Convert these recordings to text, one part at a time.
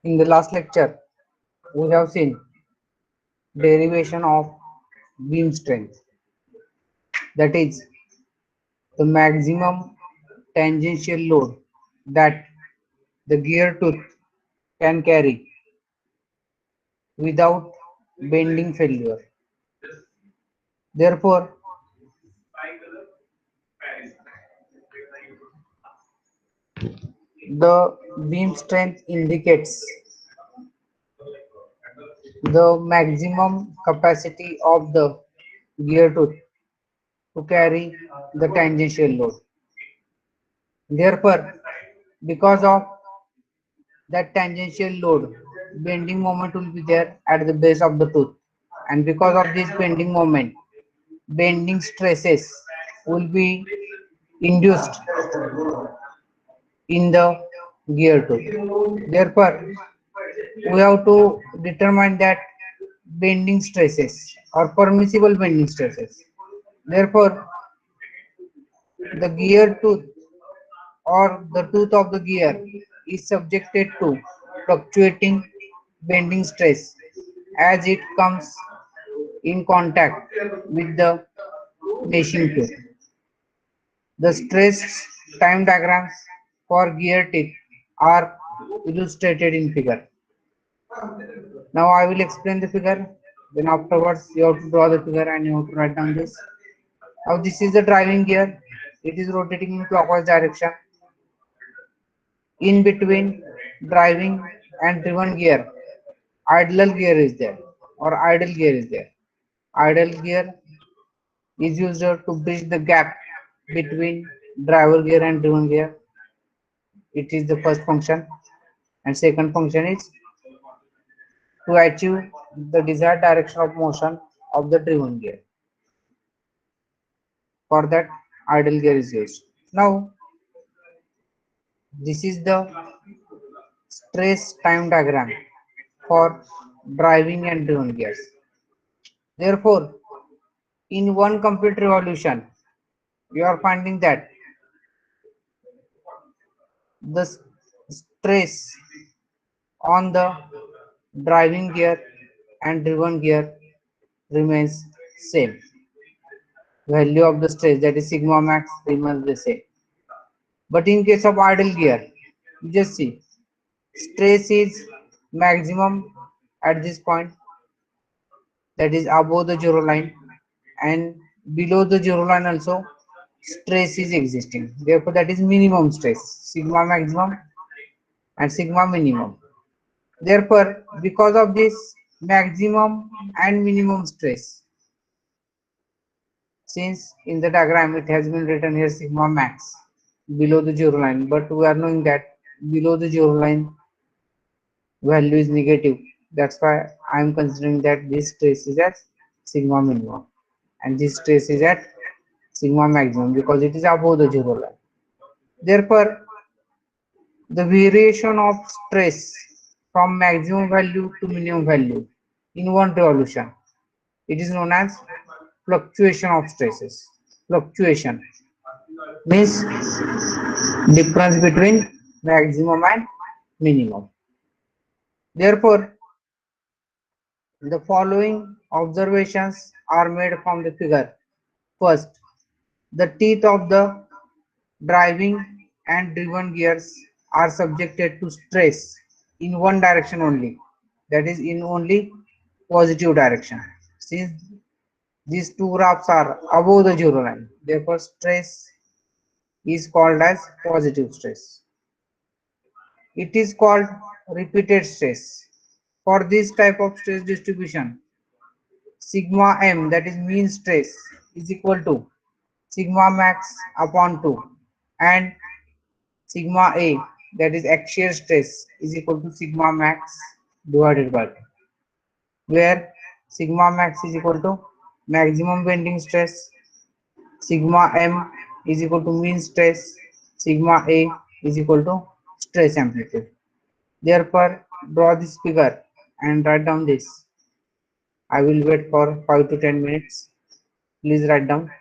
In the last lecture, we have seen derivation of beam strength, that is the maximum tangential load that the gear tooth can carry without bending failure. Therefore, the beam strength indicates the maximum capacity of the gear tooth to carry the tangential load. Therefore, because of that tangential load, bending moment will be there at the base of the tooth, and because of this bending moment, bending stresses will be induced in the gear tooth. Therefore, we have to determine that bending stresses or permissible bending stresses. Therefore, the gear tooth or the tooth of the gear is subjected to fluctuating bending stress as it comes in contact with the meshing tooth. The stress time diagrams for gear teeth are illustrated in figure. Now I will explain the figure, then afterwards you have to draw the figure and you have to write down this. Now this is the driving gear. It is rotating in clockwise direction. In between driving and driven gear, idle gear is there or idle gear is there. Idle gear is used to bridge the gap between driver gear and driven gear. It is the first function, and second function is to achieve the desired direction of motion of the driven gear. For that, idle gear is used. Now this is the stress time diagram for driving and driven gears. Therefore, in one complete revolution, we are finding that the stress on the driving gear and driven gear remains same. Value of the stress, that is sigma max, remains the same. But in case of idle gear, you just see stress is maximum at this point, that is above the zero line, and below the zero line also stress is existing. Therefore, that is minimum stress, sigma maximum and sigma minimum. Therefore, because of this maximum and minimum stress, since in the diagram it has been written here sigma max below the zero line, but we are knowing that below the zero line value is negative. That's why I am considering that this stress is at sigma minimum and this stress is at sigma maximum because it is above the zero line. Therefore, the variation of stress from maximum value to minimum value in one revolution, it is known as fluctuation of stresses. Fluctuation means difference between maximum and minimum. Therefore, the following observations are made from the figure. First, the teeth of the driving and driven gears are subjected to stress in one direction only, that is in only positive direction. Since these two graphs are above the zero line, therefore stress is called as positive stress. It is called repeated stress. For this type of stress distribution, sigma m, that is mean stress, is equal to sigma max upon 2, and sigma a, that is axial stress, is equal to sigma max divided by 2, where sigma max is equal to maximum bending stress, sigma m is equal to mean stress, sigma A is equal to stress amplitude. Therefore, draw this figure and write down this. I will wait for 5 to 10 minutes. Please write down.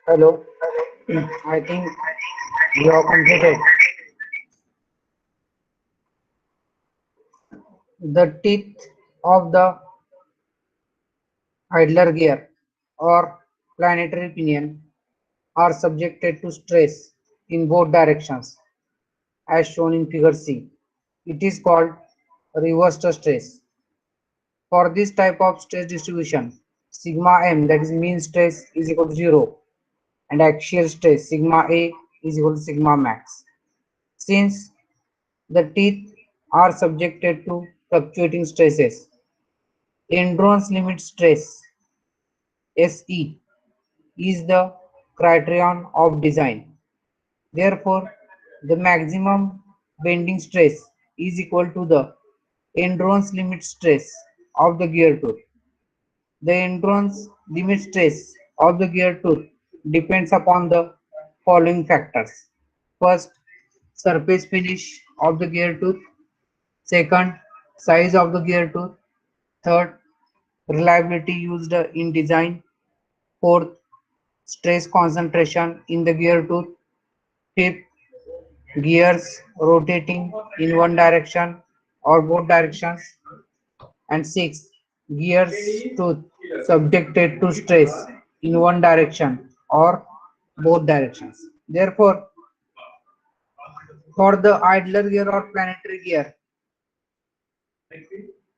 Hello. I think you have completed. The teeth of the idler gear or planetary pinion are subjected to stress in both directions as shown in figure C. It is called reversed stress. For this type of stress distribution, sigma m, that is mean stress, is equal to 0, and axial stress sigma a is equal to sigma max. Since the teeth are subjected to fluctuating stresses, Endron's limit stress SE is the criterion of design. Therefore, the maximum bending stress is equal to the Endron's limit stress of the gear tooth. The Endron's limit stress of the gear tooth depends upon the following factors. First, surface finish of the gear tooth. Second, size of the gear tooth. Third, reliability used in design. Fourth, stress concentration in the gear tooth. Fifth, gears rotating in one direction or both directions. And sixth, gears tooth subjected to stress in one direction or both directions. Therefore, for the idler gear or planetary gear,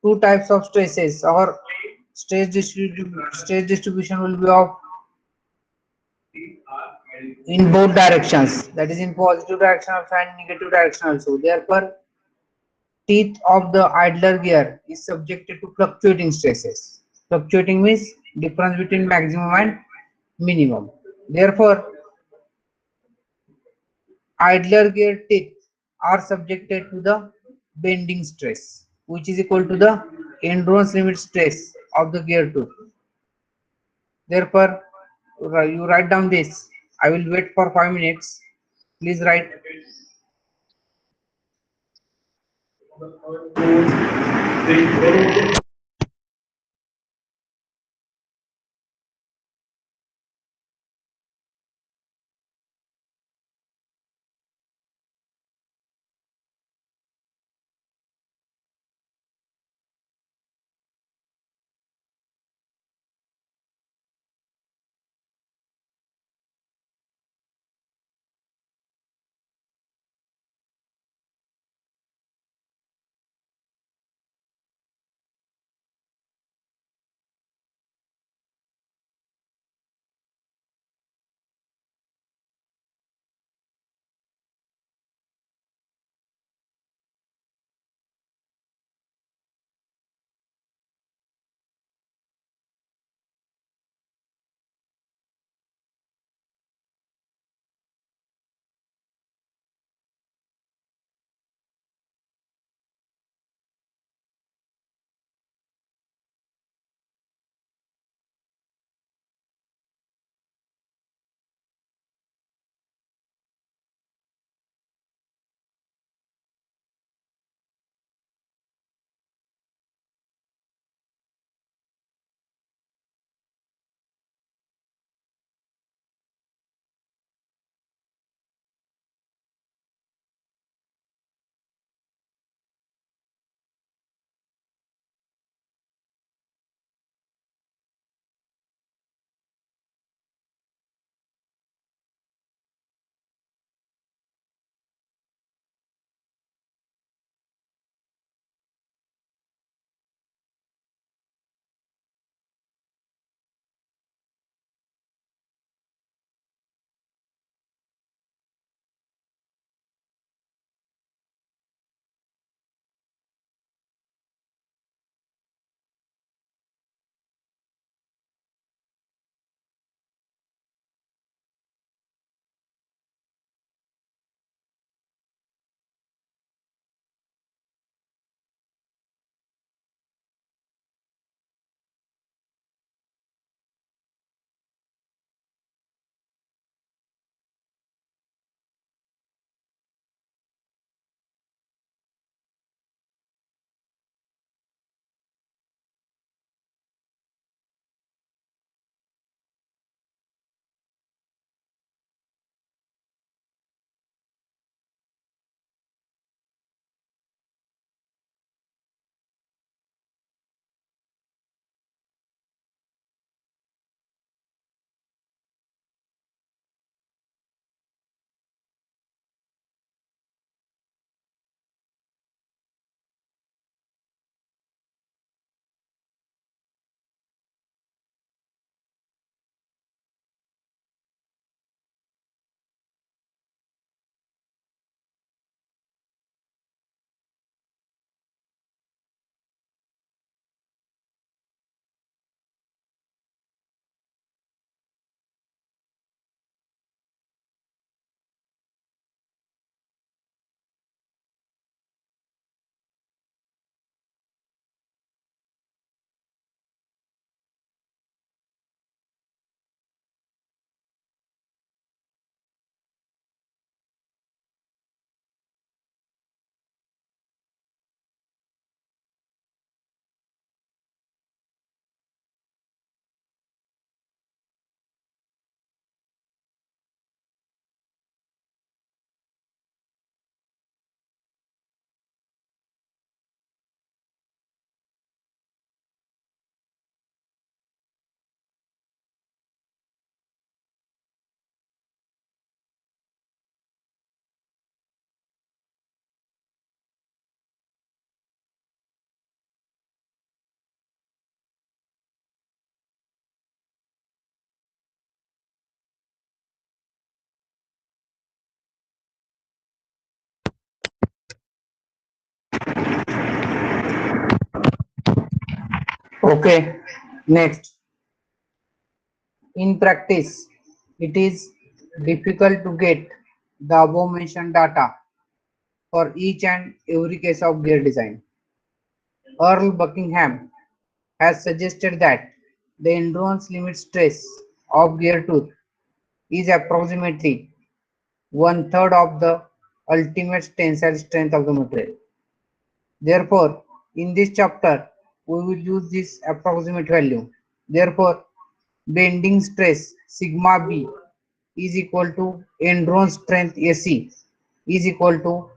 two types of stresses or stress distribution will be of in both directions, that is in positive direction also and negative direction also. Therefore, teeth of the idler gear is subjected to fluctuating stresses. Fluctuating means difference between maximum and minimum. Therefore, idler gear teeth are subjected to the bending stress, which is equal to the Endron's limit stress of the gear tooth. Therefore, you write down this. I will wait for 5 minutes. Please write. Okay, next. In practice, it is difficult to get the above mentioned data for each and every case of gear design. Earl Buckingham has suggested that the endurance limit stress of gear tooth is approximately one-third of the ultimate tensile strength of the material. Therefore, in this chapter, we will use this approximate value. Therefore, bending stress sigma b is equal to endurance strength SE is equal to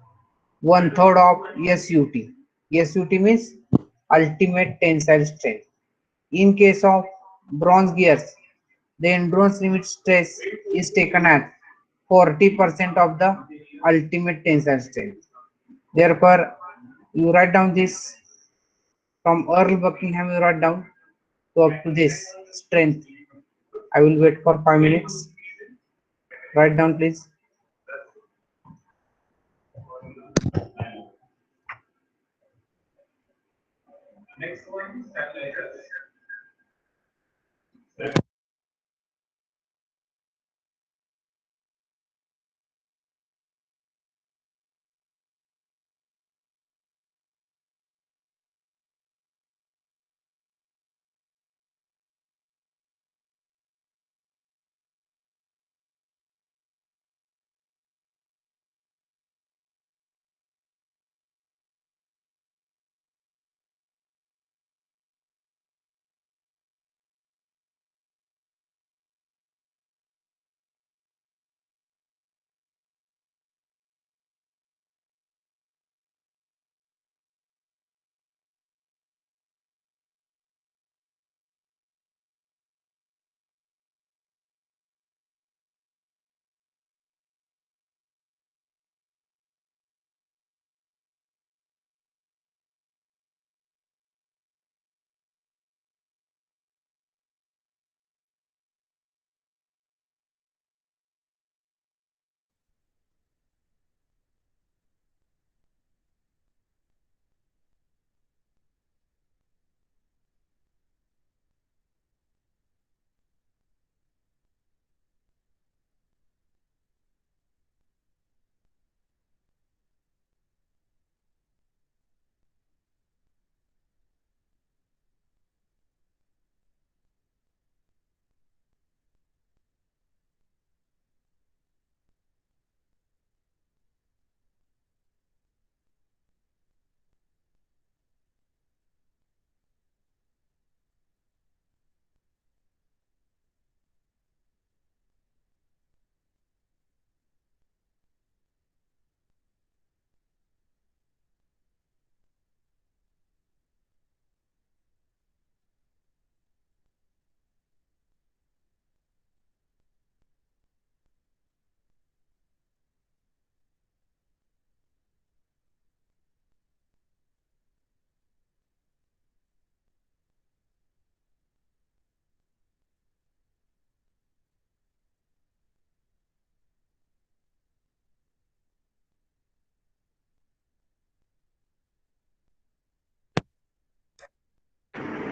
one-third of SUT. SUT means ultimate tensile strength. In case of bronze gears, the endurance limit stress is taken at 40% of the ultimate tensile strength. Therefore, you write down this from Earl Buckingham, you write down to up to this strength. I will wait for 5 minutes. Write down, please.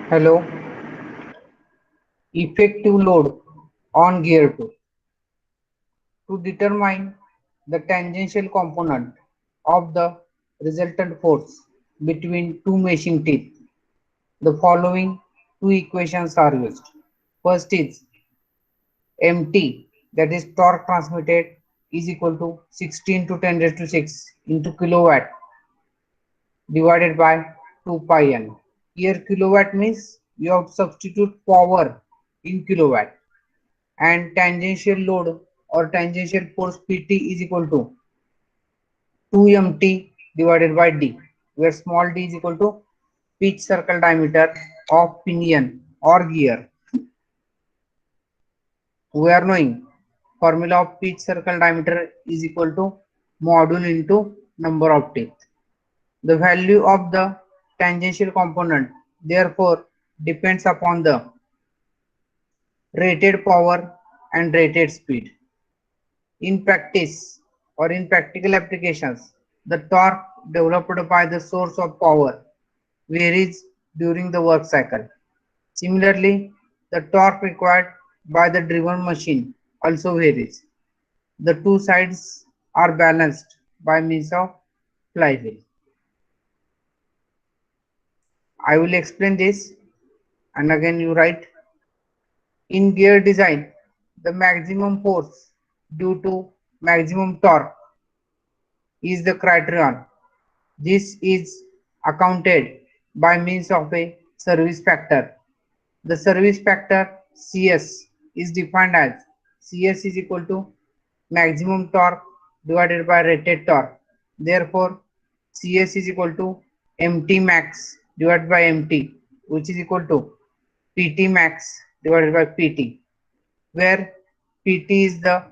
Hello. Effective load on gear 2. To determine the tangential component of the resultant force between two meshing teeth, the following two equations are used. First is MT, that is torque transmitted, is equal to 16 to 10 raised to 6 into kilowatt divided by 2 pi n. Here kilowatt means you have to substitute power in kilowatt, and tangential load or tangential force PT is equal to 2mt divided by d, where small d is equal to pitch circle diameter of pinion or gear. We are knowing formula of pitch circle diameter is equal to module into number of teeth. The value of the tangential component therefore depends upon the rated power and rated speed. In practice or in practical applications, the torque developed by the source of power varies during the work cycle. Similarly, the torque required by the driven machine also varies. The two sides are balanced by means of flywheel. I will explain this and again you write. In gear design, the maximum force due to maximum torque is the criterion. This is accounted by means of a service factor. The service factor CS is defined as CS is equal to maximum torque divided by rated torque. Therefore, CS is equal to MT max divided by MT, which is equal to PT max divided by PT, where PT is the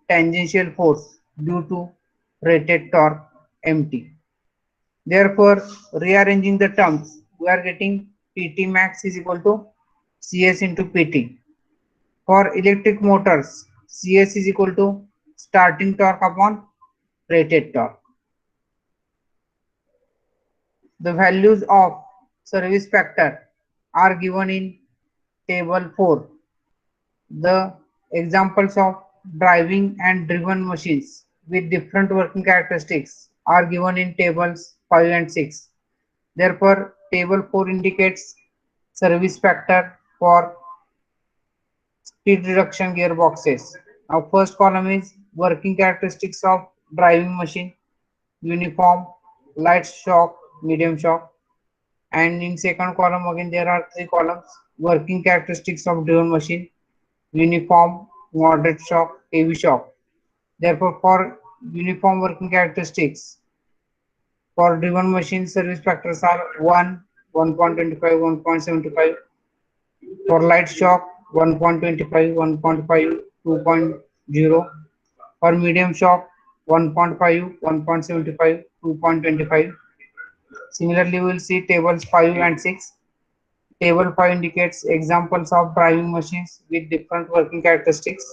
tangential force due to rated torque MT. Therefore, rearranging the terms, we are getting PT max is equal to CS into PT. For electric motors, CS is equal to starting torque upon rated torque. The values of service factor are given in table 4. The examples of driving and driven machines with different working characteristics are given in tables 5 and 6. Therefore, table 4 indicates service factor for speed reduction gearboxes. Now, first column is working characteristics of driving machine, uniform, light shock, medium shock, and in second column again there are three columns: working characteristics of driven machine, uniform, moderate shock, heavy shock. Therefore, for uniform working characteristics, for driven machine service factors are 1, 1.25, 1.75. For light shock, 1.25, 1.5, 2.0. For medium shock, 1.5, 1.75, 2.25. Similarly, we will see tables 5 and 6. Table 5 indicates examples of driving machines with different working characteristics.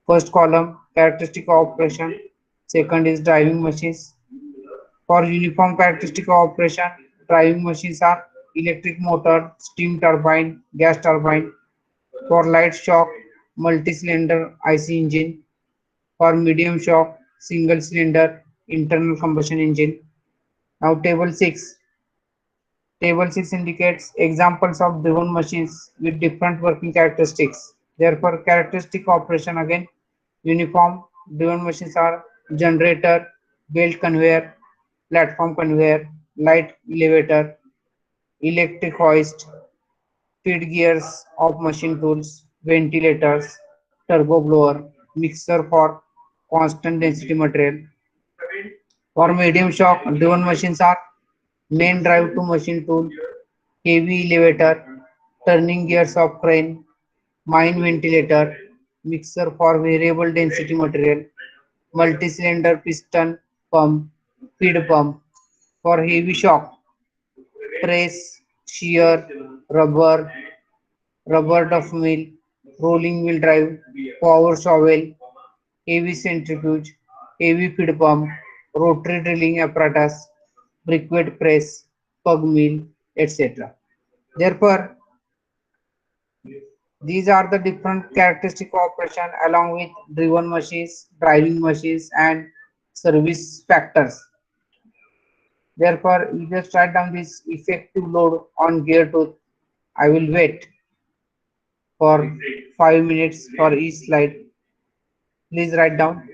First column, characteristic of operation. Second is driving machines. For uniform characteristic of operation, driving machines are electric motor, steam turbine, gas turbine. For light shock, multi-cylinder IC engine. For medium shock, single cylinder internal combustion engine. Now table 6. Table 6 indicates examples of driven machines with different working characteristics. Therefore, characteristic operation again uniform. Driven machines are generator, belt conveyor, platform conveyor, light elevator, electric hoist, feed gears of machine tools, ventilators, turbo blower, mixer for constant density material. For medium shock, driven machines are main drive to machine tool, heavy elevator, turning gears of crane, mine ventilator, mixer for variable density material, multi-cylinder piston pump, feed pump. For heavy shock, press, shear, rubber, rubber duff mill, rolling wheel drive, power shovel, heavy centrifuge, heavy feed pump, rotary drilling apparatus, briquette press, pug mill, etc. Therefore, these are the different characteristic of operation along with driven machines, driving machines, and service factors. Therefore, you just write down this effective load on gear tooth. I will wait for 5 minutes for each slide. Please write down.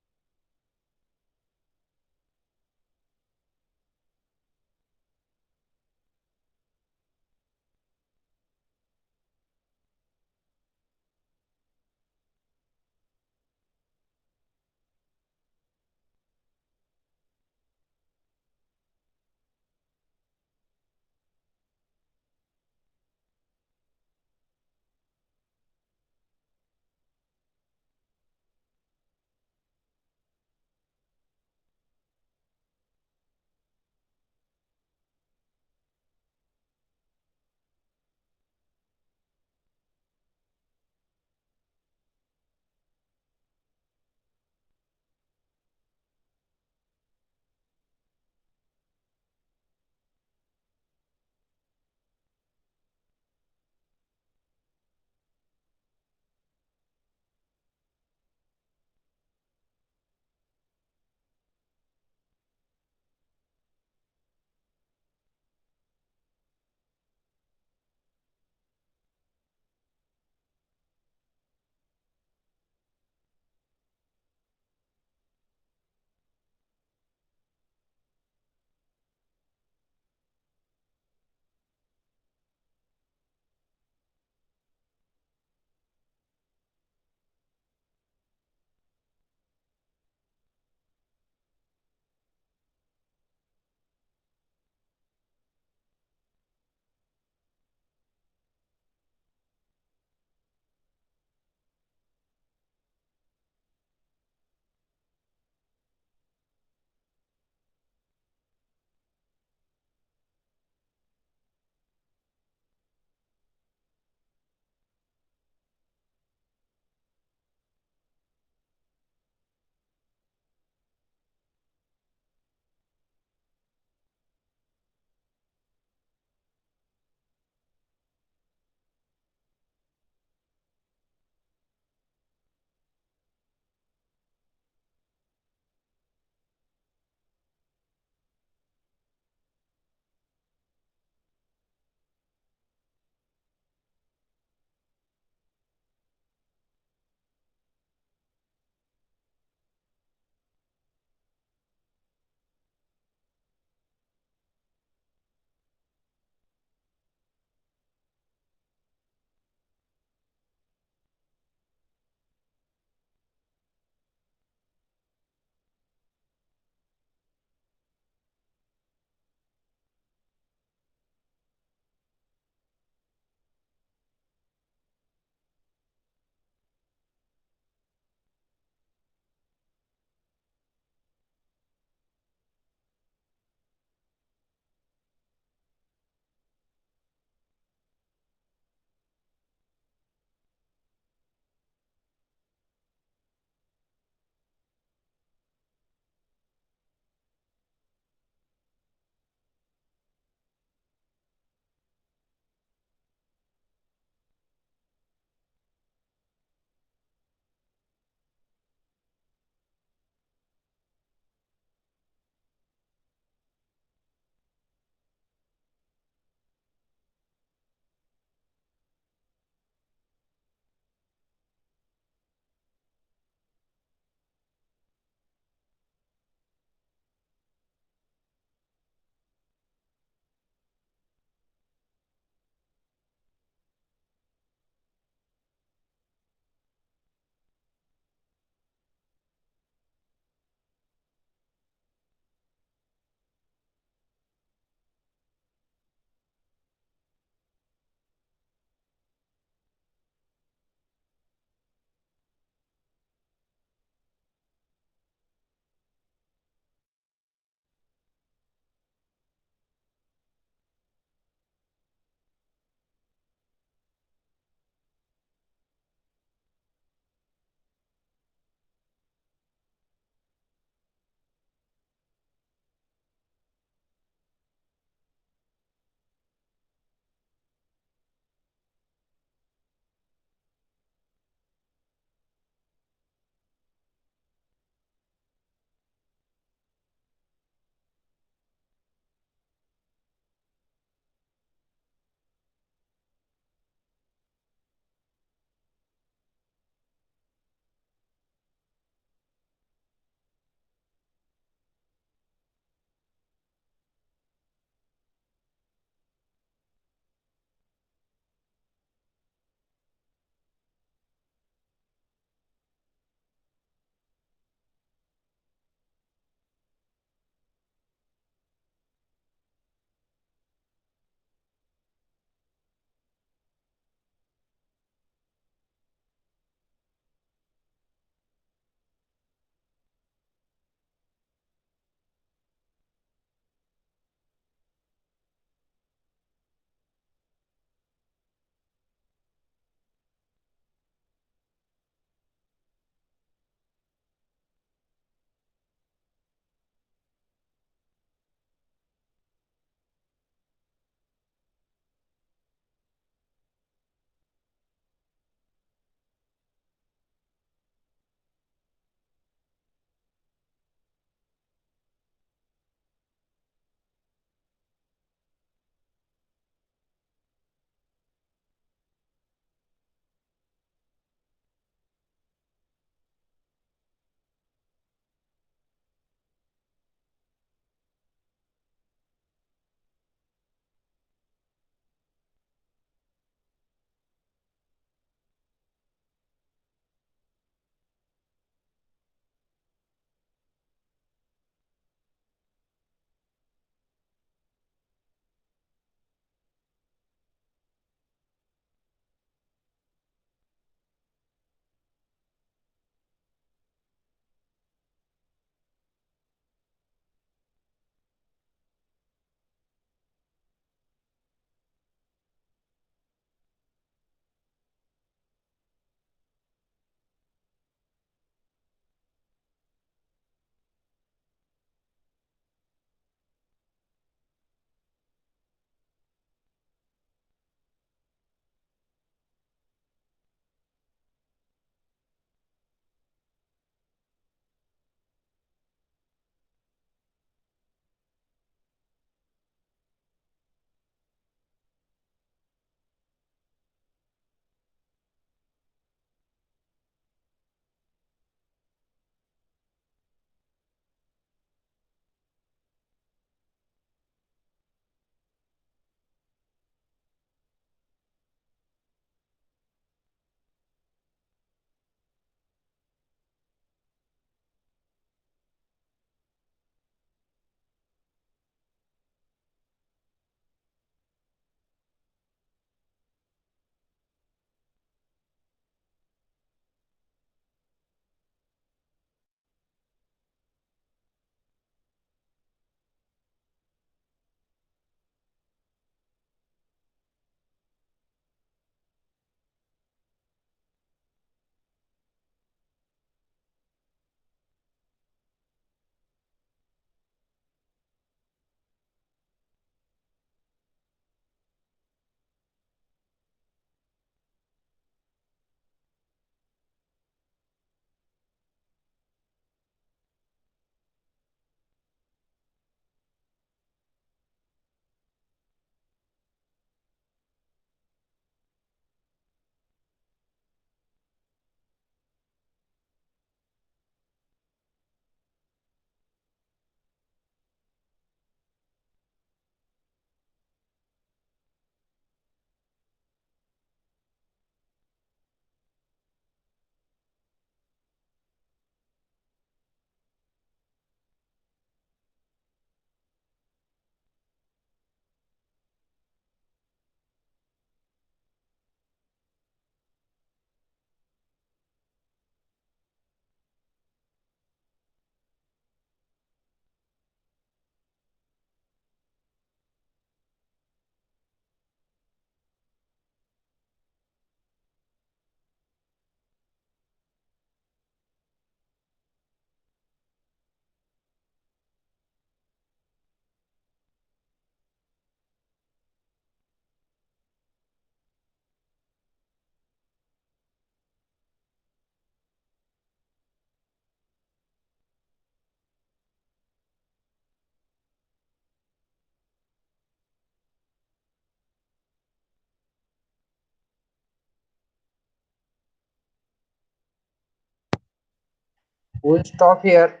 We'll stop here.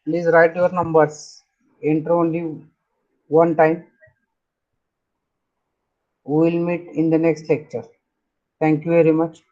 Please write your numbers. Enter only one time. We will meet in the next lecture. Thank you very much.